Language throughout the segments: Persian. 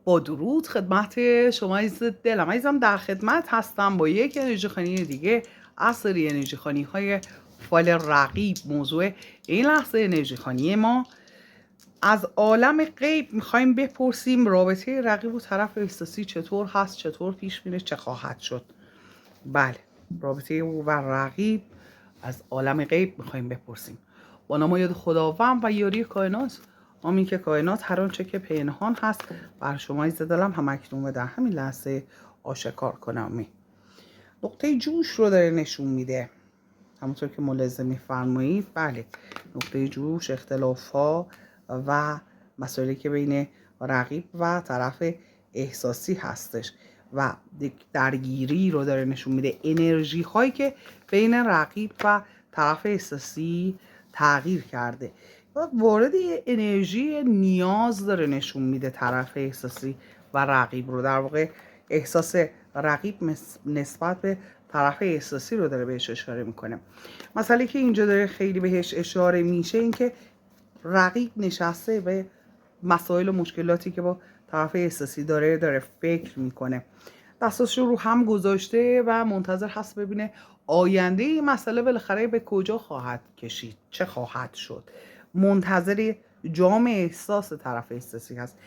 با درود خدمت شما عزیز دلم. عزیزم در خدمت هستم با یک انرژی خوانی دیگه از سری انرژی خوانی های فال رقیب. موضوع این لحظه انرژی خوانی ما از عالم غیب میخوایم بپرسیم رابطه رقیب و طرف احساسی چطور هست، چطور پیش میره، چه خواهد شد. بله، رابطه او و رقیب از عالم غیب میخوایم بپرسیم با نام یاد خداوند و یاری کائنات. آمین که کائنات هر آنچه که پنهان هست بر شما عزیز دلم هم اکنون در همین لحظه آشکار کنه. آمین. نقطه جوش رو داره نشون میده، همونطور که ملاحظه میفرمایید. بله، نقطه جوش اختلاف‌ها و مسائلی که بین رقیب و طرف احساسی هستش و درگیری رو داره نشون میده. انرژی هایی که بین رقیب و طرف احساسی تغییر کرده و وارد انرژی نیاز داره نشون میده. طرف احساسی و رقیب رو در واقع احساس رقیب نسبت به طرف احساسی رو داره بهش اشاره میکنه. مسئله که اینجا داره خیلی بهش اشاره میشه این که رقیب نشسته به مسائل و مشکلاتی که با طرف احساسی داره فکر میکنه، دستاشو رو هم گذاشته و منتظر هست ببینه آینده این مسئله بالاخره به کجا خواهد کشید، چه خواهد شد. منتظر جام احساس طرف احساسی هست.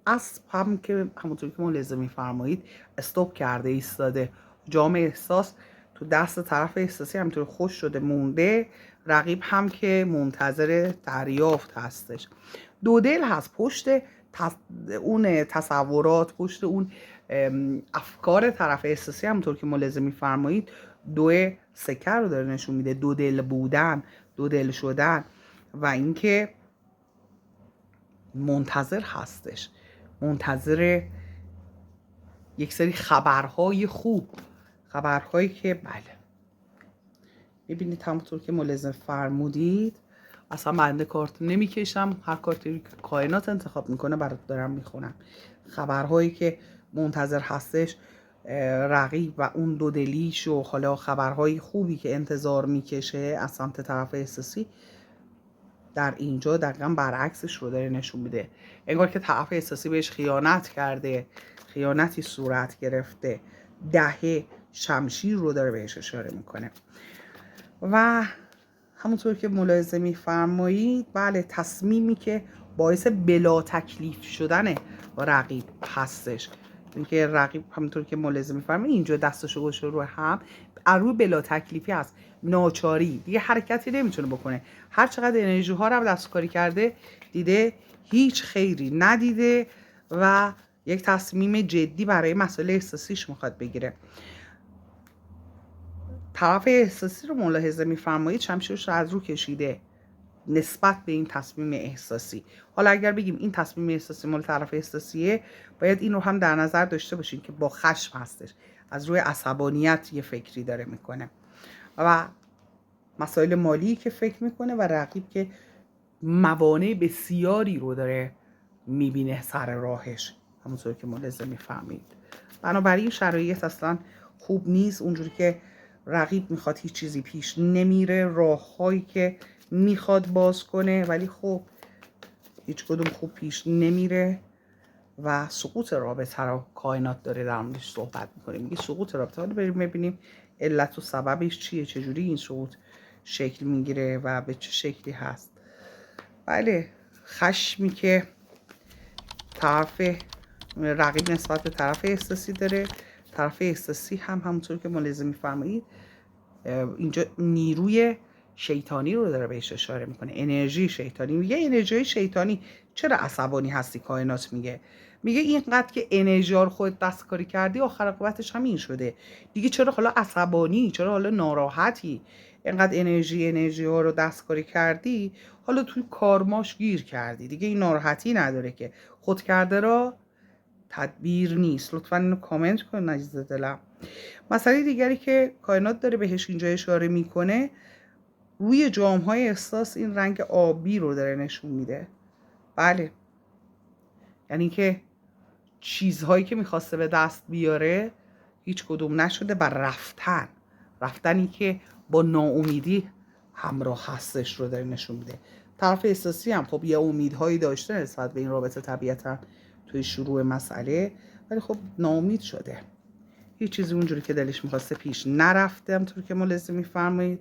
اسب هم که همونطور که ملاحظه میفرمایید استاپ کرده، ایستاده. جام احساس تو دست طرف احساسی همینطور خوش شده مونده. رقیب هم که منتظر دریافت هستش. دو دل هست پشت اون تصورات، پشت اون افکار طرف احساسی. همونطور که ملاحظه میفرمایید دو سکه رو داره نشون میده، دو دل بودن، دو دل شدن و اینکه منتظر هستش، منتظر یک سری خبرهای خوب، خبرهایی که بله میبینید همونطور که ملاحظه فرمودید. اصلا بنده کارت نمیکشم، هر کارتی که کائنات انتخاب میکنه برات دارم میخونم. خبرهایی که منتظر هستش رقیب و اون دودلیش و حالا خبرهای خوبی که انتظار میکشه از سمت طرف احساسی در اینجا دقیقا برعکسش رو داره نشون میده. انگار که طرف احساسی بهش خیانت کرده، خیانتی صورت گرفته. دهه شمشیر رو داره بهش اشاره میکنه و همونطور که ملاحظه میفرمایید بله، تصمیمی که باعث بلا تکلیف شدن رقیب هستش. اینکه رقیب همونطور که ملاحظه میفرمایید اینجا دستشو گوشه رو هم روی بلا تکلیفی هست، ناچاری، دیگه حرکتی نمیتونه بکنه. هر چقدر انرژی ها رو دستکاری کرده دیده هیچ خیری ندیده و یک تصمیم جدی برای مسئله احساسیش میخواد بگیره. طرف احساسی رو ملاحظه میفرمایید شمشیرش رو از رو کشیده نسبت به این تصمیم احساسی. حالا اگر بگیم این تصمیم احساسی مال طرف احساسیه، باید این رو هم در نظر داشته باشیم که با خشم هستش، از روی عصبانیت یه فکری داره میکنه و مسائل مالی که فکر میکنه و رقیب که موانع بسیاری رو داره میبینه سر راهش، همونطور که ملاحظه میفهمید. بنابراین شرایط اصلا خوب نیست. اونجوری که رقیب میخواد هیچ چیزی پیش نمیره، راههایی که میخواد باز کنه ولی خب هیچ کدوم خوب پیش نمیره و سقوط رابطه رو کائنات داره در موردش صحبت میکنه. میگه سقوط رابطه. حالا بریم ببینیم علت و سببش چیه، چجوری این سقوط شکل میگیره و به چه شکلی هست. بله، خشمی که طرف رقیب نسبت به طرف احساسی داره، طرف احساسی هم همونطور که ملاحظه میفرمایید اینجا نیروی شیطانی رو داره بهش اشاره میکنه، انرژی شیطانی. میگه انرژی شیطانی چرا عصبانی هستی؟ کائنات میگه اینقدر که انرژی رو خودت دستکاری کردی آخر عاقبتش همین شده دیگه. چرا حالا عصبانی؟ چرا حالا ناراحتی؟ اینقدر انرژی ها رو دستکاری کردی، حالا توی کارماش گیر کردی دیگه. این ناراحتی نداره که خود کرده را تدبیر نیست. لطفا اینو کامنت کن عزیز دلم. مسئله دیگری که کائنات داره بهش اینجا اشاره میکنه، روی جام‌های احساس این رنگ آبی رو داره نشون میده. بله، یعنی که چیزهایی که میخواسته به دست بیاره هیچ کدوم نشده و رفتنی که با ناامیدی همراه هستش رو داره نشون میده. طرف احساسی هم خب یه امیدهایی داشته نسبت به این رابطه طبیعتا، توی شروع مسئله، ولی خب ناامید شده، هیچ چیزی اونجوری که دلش میخواسته پیش نرفته همونطور که ملاحظه میفرمایید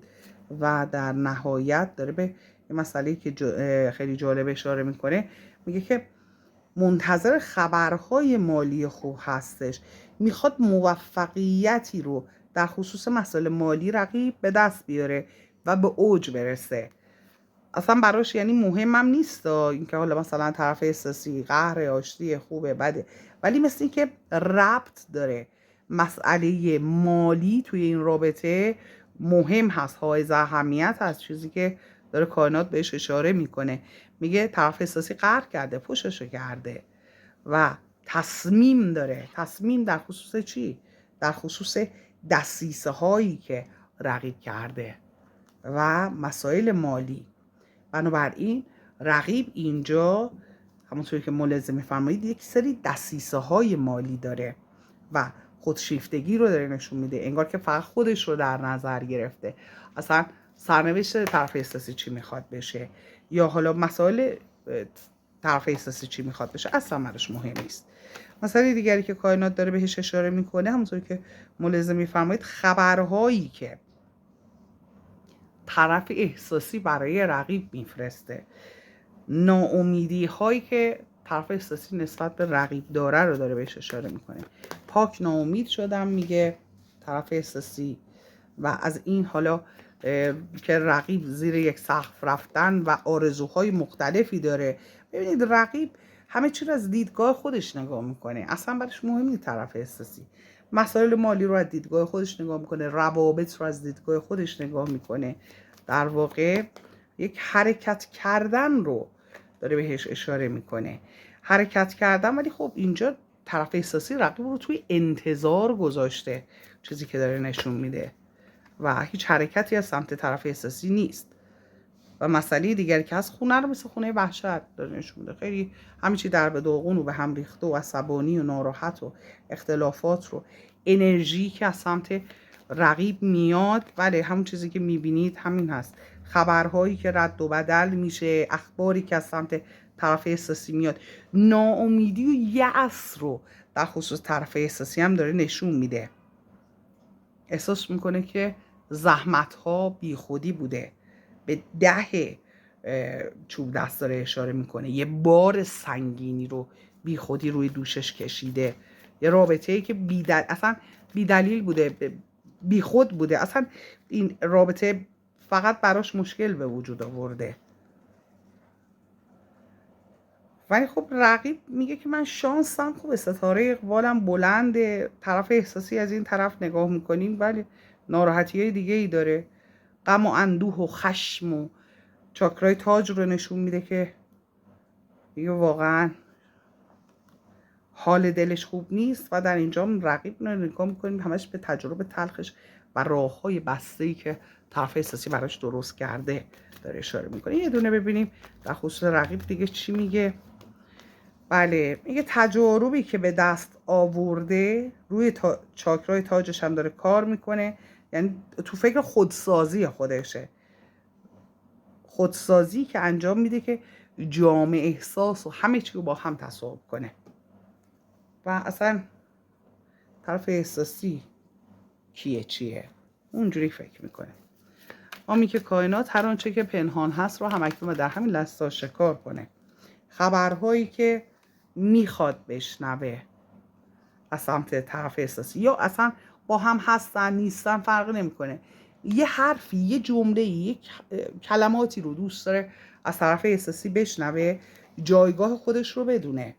و در نهایت داره به یه مسئله که خیلی جالب اشاره میکنه، میگه که منتظر خبرهای مالی خوب هستش، میخواد موفقیتی رو در خصوص مسائل مالی رقیب به دست بیاره و به اوج برسه. اصلا براش یعنی مهمم نیست اینکه حالا مثلا طرف احساسی قهر آشتی خوبه بده، ولی مثل این که ربط داره مسئله مالی توی این رابطه مهم هست، حائز اهمیت هست، چیزی که داره کائنات بهش اشاره میکنه. میگه طرف احساسی قهر کرده، پوششو کرده و تصمیم داره. تصمیم در خصوص چی؟ در خصوص دسیسه هایی که رقیب کرده و مسائل مالی. بنابراین رقیب اینجا همونطوری که ملاحظه می‌فرمایید یک سری دسیسه های مالی داره و خودشیفتگی رو داره نشون میده، انگار که فقط خودش رو در نظر گرفته، اصلا سرنوشت طرف احساسی چی میخواد بشه یا حالا مسائل طرف احساسی چی میخواد بشه اصلا براش مهم نیست. مسئله دیگری که کائنات داره بهش اشاره میکنه همونطوری که ملاحظه می‌فرمایید خبرهایی که طرف احساسی برای رقیب میفرسته، ناامیدی هایی که طرف احساسی نسبت به رقیب داره رو داره بهش اشاره میکنه. پاک ناامید شدم میگه طرف احساسی و از این حالا که رقیب زیر یک سقف رفتن و آرزوهای مختلفی داره. ببینید رقیب همه چی رو از دیدگاه خودش نگاه میکنه، اصلا برش مهم نیست طرف احساسی. مسائل مالی رو از دیدگاه خودش نگاه میکنه، روابط رو از دیدگاه خودش نگاه میکنه. در واقع یک حرکت کردن رو داره بهش اشاره میکنه، حرکت کردن. ولی خب اینجا طرف احساسی رقیب رو توی انتظار گذاشته، چیزی که داره نشون میده و هیچ حرکتی از سمت طرف احساسی نیست. و مسئله دیگری که از خونه رو مثل خونه وحشت داره نشون میده، خیلی همین چی در به داغون و به هم ریخته و عصبانی و ناراحت و اختلافات رو، انرژی که از سمت رقیب میاد. بله همون چیزی که میبینید همین هست، خبرهایی که رد و بدل میشه، اخباری که از سمت طرف احساسی میاد، ناامیدی و یأس رو در خصوص طرف احساسی هم داره نشون میده. احساس میکنه که زحمت ها بی خودی بوده، به 10 چوب دست داره اشاره میکنه، یه بار سنگینی رو بی خودی روی دوشش کشیده، یه رابطه‌ای که اصلا بی دلیل بوده، بی خود بوده، اصلا این رابطه فقط براش مشکل به وجود آورده. ولی خب رقیب میگه که من شانسم خوبه، ستاره اقبالم بلنده. طرف احساسی از این طرف نگاه میکنیم ولی ناراحتی های دیگه ای داره، غم و اندوه و خشم و چاکرای تاج رو نشون میده که دیگه واقعا حال دلش خوب نیست و در اینجا رقیب رو نگاه میکنیم همش به تجربه تلخش و راه های بسته‌ای که طرف احساسی براش درست کرده داره اشاره میکنه. یه دونه ببینیم در خصوص رقیب دیگه چی میگه. بله میگه تجاربی که به دست آورده روی چاکرای تاجش هم داره کار میکنه، یعنی تو فکر خودسازی خودشه، خودسازی که انجام میده که جامع احساس و همه چی رو با هم تصاحب کنه و اصلا طرف احساسی کیه چیه اونجوری فکر میکنه. اما که کائنات هر آنچه که پنهان هست رو همکنون در همین لحظه آشکار کنه. خبرهایی که میخواد بشنوه از سمت طرف احساسی یا اصلا با هم هستن نیستن فرق نمیکنه، یه حرفی، یه جمله، یک کلماتی رو دوست داره از طرف احساسی بشنوه، جایگاه خودش رو بدونه،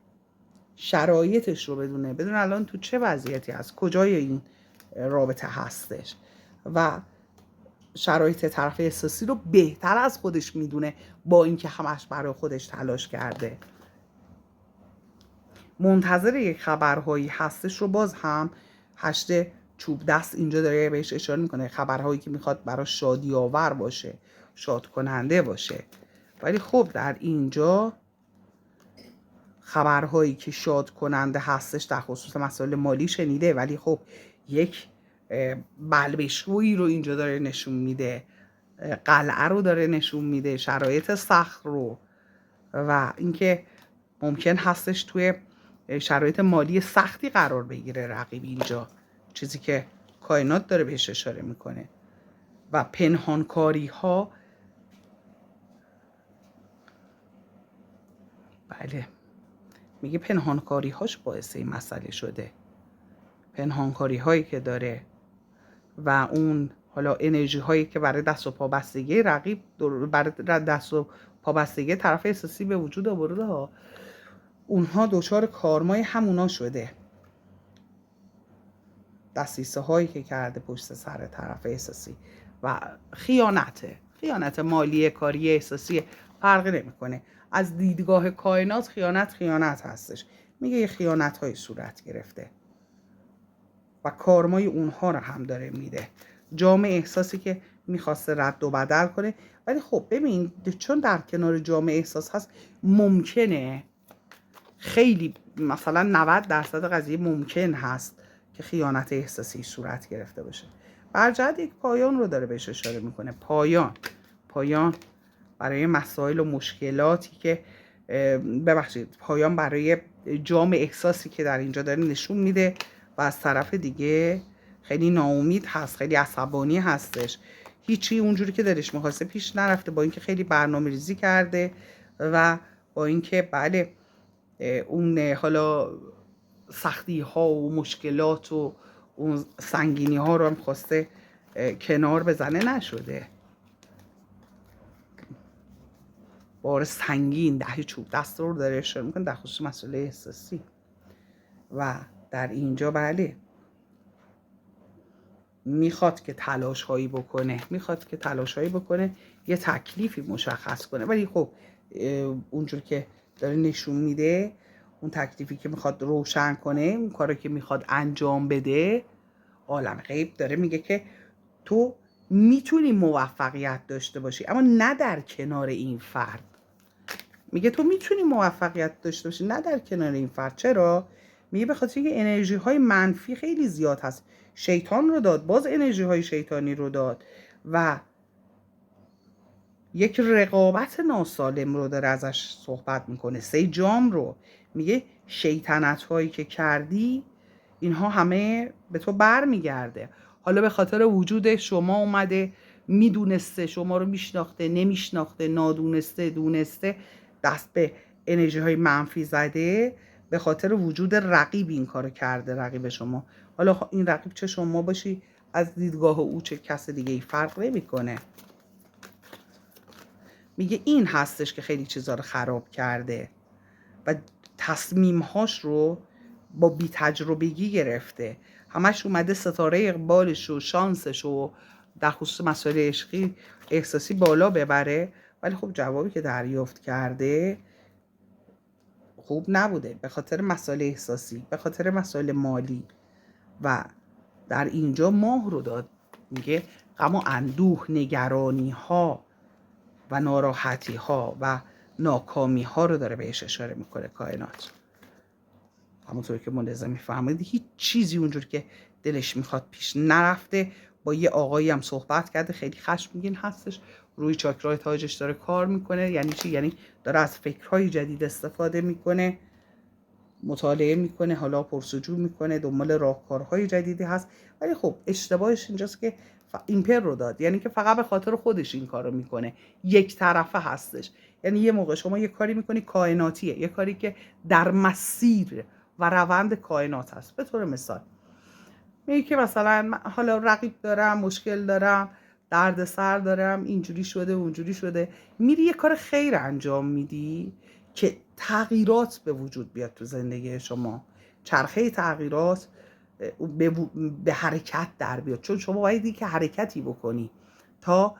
شرایطش رو بدونه الان تو چه وضعیتی هست، کجای این رابطه هستش و شرایط طرف احساسی رو بهتر از خودش میدونه با اینکه همش برای خودش تلاش کرده. منتظر یک خبرهایی هستش رو باز هم 8 چوب دست اینجا داره بهش اشاره میکنه، خبرهایی که میخواد براش شادی آور باشه، شاد کننده باشه. ولی خب در اینجا خبرهایی که شاد کننده هستش در خصوص مسائل مالی شنیده، ولی خب یک بلبشویی رو اینجا داره نشون میده، قلعه رو داره نشون میده، شرایط سخت رو و اینکه ممکن هستش توی شرایط مالی سختی قرار بگیره رقیب اینجا، چیزی که کائنات داره بهش اشاره میکنه. و پنهانکاری ها، بله میگه پنهانکاری هاش باعث این مسئله شده، پنهانکاری هایی که داره و اون حالا انرژی هایی که برای دست و پا بستگی رقیب برای دست و پا بستگی طرف احساسی به وجود آورده ها، اونها دچار کارمای همونا شده، دستیسه هایی که کرده پشت سر طرف احساسی و خیانت مالی، کاری، احساسی فرقی نمیکنه. از دیدگاه کائنات خیانت هستش. میگه یه خیانت های صورت گرفته و کارمای اونها رو هم داره میده. جام احساسی که میخواسته رد و بدل کنه، ولی خب ببین چون در کنار جام احساس هست، ممکنه خیلی مثلا 90% قضیه ممکن هست که خیانت احساسی صورت گرفته باشه. برجهت یک پایان رو داره بهش اشاره میکنه. پایان برای مسائل و مشکلاتی که پایان برای جام احساسی که در اینجا داره نشون میده و از طرف دیگه خیلی ناامید هست، خیلی عصبانی هستش، هیچی اونجوری که دلش میخواسته پیش نرفته، با اینکه خیلی برنامه ریزی کرده و با اینکه بله اون حالا سختی ها و مشکلات و اون سنگینی ها رو هم خواسته کنار بزنه، نشده. بار سنگین ده چوب دست رو داره اشاره میکنه در خصوص مسئله احساسی. و در اینجا بله میخواد که تلاش هایی بکنه، یه تکلیفی مشخص کنه، ولی خب اونجور که داره نشون میده اون تکلیفی که میخواد روشن کنه، اون کاری که میخواد انجام بده، عالم غیب داره میگه که تو میتونی موفقیت داشته باشی، اما نه در کنار این فرد. میگه تو میتونی موفقیت داشته باشی نه در کنار این فرد. چرا؟ میگه به خاطر اینکه انرژی های منفی خیلی زیاد هست. شیطان رو داد، باز انرژی های شیطانی رو داد و یک رقابت ناسالم رو داره ازش صحبت میکنه. 3 جام رو میگه شیطنت هایی که کردی اینها همه به تو بر میگرده. حالا به خاطر وجود شما اومده، میدونسته، شما رو میشناخته، نمیشناخته، نادونسته، دونسته، دست به انرژی های منفی زده، به خاطر وجود رقیب این کارو کرده، رقیب شما. حالا این رقیب چه شما باشی، از دیدگاه او چه کس دیگه ای فرق نمیکنه. میگه این هستش که خیلی چیزا رو خراب کرده و تصمیمهاش رو با بی تجربگی گرفته، همش اومده ستاره اقبالش و شانسش و در خصوص مسائل عشقی احساسی بالا ببره، ولی خب جوابی که دریافت کرده خوب نبوده به خاطر مسائل احساسی، به خاطر مسائل مالی. و در اینجا ماه رو داد. میگه غم و اندوه، نگرانی ها و ناراحتی ها و ناکامی ها رو داره بهش اشاره میکنه کائنات. همونطور که ملاحظه میفهمید هیچ چیزی اونجور که دلش میخواد پیش نرفته. با یه آقایی هم صحبت کرده خیلی خشمگین هستش، روی چاکرای تاجش داره کار میکنه. یعنی چی؟ یعنی داره از فکرهای جدید استفاده میکنه، مطالعه میکنه، حالا پرسجو میکنه، دنبال راهکارهای جدیدی هست. ولی خب اشتباهش اینجاست که ایمپر رو داد، یعنی که فقط به خاطر خودش این کارو میکنه، یک طرفه هستش. یعنی یه موقع شما یه کاری میکنی کائناتیه، یه کاری که در مسیر و روند کائنات هست. به طور مثال میگه که مثلا حالا رقیب دارم، مشکل دارم، درد سر دارم، اینجوری شده اونجوری شده، میری یه کار خیر انجام میدی که تغییرات به وجود بیاد تو زندگی شما، چرخه تغییرات به حرکت در بیاد، چون شما باید که حرکتی بکنی تا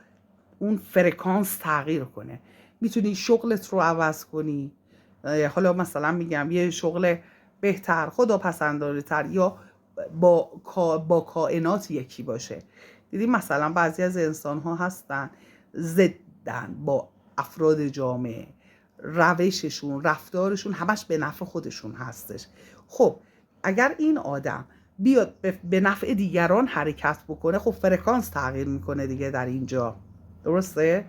اون فرکانس تغییر کنه. میتونی شغلت رو عوض کنی، حالا مثلا میگم یه شغل بهتر، خداپسندانه تر، یا با کائنات یکی باشه. دیدیم مثلا بعضی از انسان ها هستن ضدن با افراد جامعه، روششون، رفتارشون همش به نفع خودشون هستش. خب اگر این آدم بیاد به نفع دیگران حرکت بکنه، خب فرکانس تغییر میکنه دیگه در اینجا، درسته؟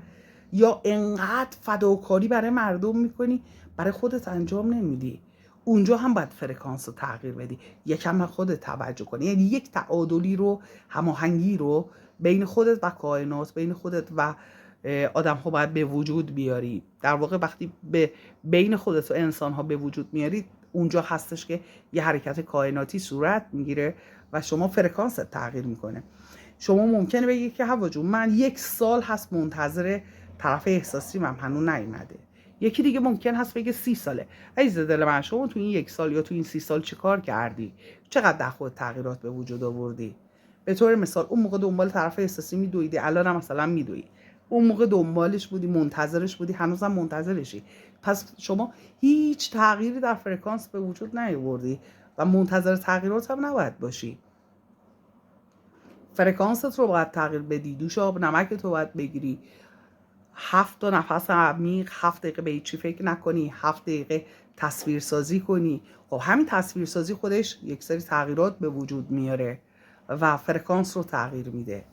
یا انقدر فداکاری برای مردم میکنی برای خودت انجام نمیدی، اونجا هم باید فرکانس رو تغییر بدی، یکم خودت توجه کنی، یعنی یک تعادلی رو، هماهنگی رو بین خودت و کائنات، بین خودت و آدم ها باید به وجود بیاری. در واقع وقتی به بین خودت و انسان ها به وجود میاری، اونجا هستش که یه حرکت کائناتی صورت میگیره و شما فرکانس تغییر میکنه. شما ممکنه بگی که هوا جون من 1 سال هست منتظر طرف احساسی من هنوز نیومده. یکی دیگه ممکن هست بگه 30 ساله. عزیز دل من، شما تو این 1 سال یا تو این 30 سال چی کار کردی؟ چقدر در خود تغییرات به وجود آوردی؟ به طور مثال اون موقع دنبال طرف احساسی میدویدی، الان هم مثلا میدویی. اون موقع دنبالش بودی، منتظرش بودی، هنوزم منتظرشی. پس شما هیچ تغییری در فرکانس به وجود نیاوردی و منتظر تغییرات هم نباید باشی. فرکانست رو باید تغییر بدی. دوش آب نمک تو باید بگیری، 7 تا نفس عمیق، 7 دقیقه به هیچی فکر نکنی، 7 دقیقه تصویر سازی کنی. خب همین تصویر سازی خودش یک سری تغییرات به وجود میاره و فرکانس رو تغییر میده.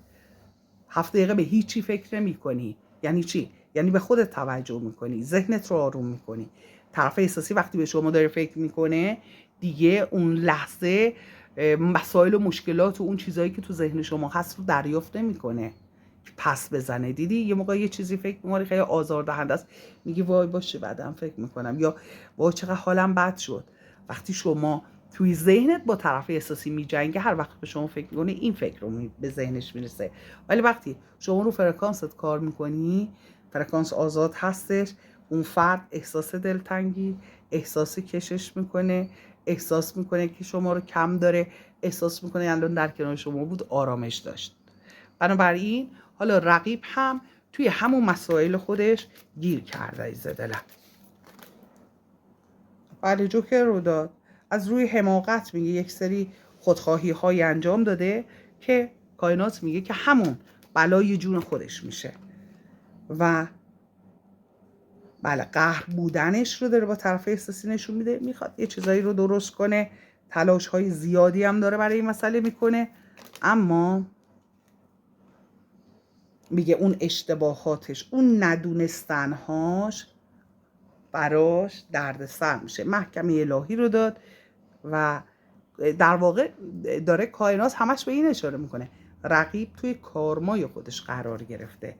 7 دقیقه به هیچی فکر نمی کنی. یعنی چی؟ یعنی به خودت توجه میکنی، ذهنت رو آروم میکنی. طرف احساسی وقتی به شما داره فکر میکنه، دیگه اون لحظه مسائل و مشکلات و اون چیزایی که تو ذهن شما هست رو دریافت نمیکنه، پس بزنه. دیدی یه موقع یه چیزی فکر می‌کنی خیلی آزاردهنده است، میگی وای باشه بعدم فکر میکنم، یا وای چقدر حالم بد شد. وقتی شما توی ذهنت با طرف احساسی میجنگه، هر وقت به شما فکر میکنه این فکر رو به ذهنش میرسه. ولی وقتی شما رو فرکانست کار میکنی، فرکانس آزاد هستش، اون فرد احساس دلتنگی، احساس کشش میکنه، احساس میکنه که شما رو کم داره، احساس میکنه الان در کنار شما بود آرامش داشت. بنابراین حالا رقیب هم توی همون مسائل خودش گیر کرده. عزیز دلم، بله جوکر رو داد. از روی حماقت میگه یک سری خودخواهی های انجام داده که کائنات میگه که همون بلای جون خودش میشه و بله قهر بودنش رو داره با طرف احساسی نشون میده، میخواد یه چیزایی رو درست کنه، تلاش های زیادی هم داره برای این مسئله میکنه، اما میگه اون اشتباهاتش، اون ندونستنهاش براش دردسر میشه. محکمه الهی رو داد و در واقع داره کائنات همش به این اشاره میکنه رقیب توی کارمای خودش قرار گرفته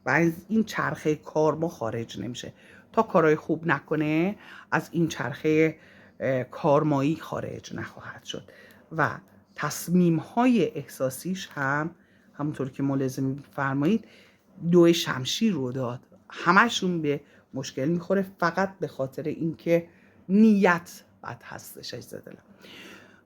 و از این چرخه کارما خارج نمیشه. تا کارهای خوب نکنه از این چرخه کارمایی خارج نخواهد شد و تصمیم‌های احساسیش هم همونطور که ملاحظه فرمایید 2 شمشیر رو داد. همشون به مشکل میخوره فقط به خاطر اینکه نیت بد هستش. عزیز دلم،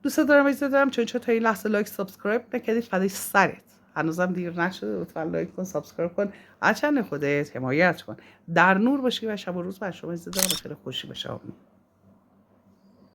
دوست دارم عزیز دلم، چون تا این لحظه لایک سابسکرایب نکردی فدای سرت، هنوزم دیر نشده، لطفا لایک کن، سابسکرایب کن، از چنل خودت حمایت کن. در نور باشی و شب و روز بر شما عزیز دلم بخیر خوشی باشه.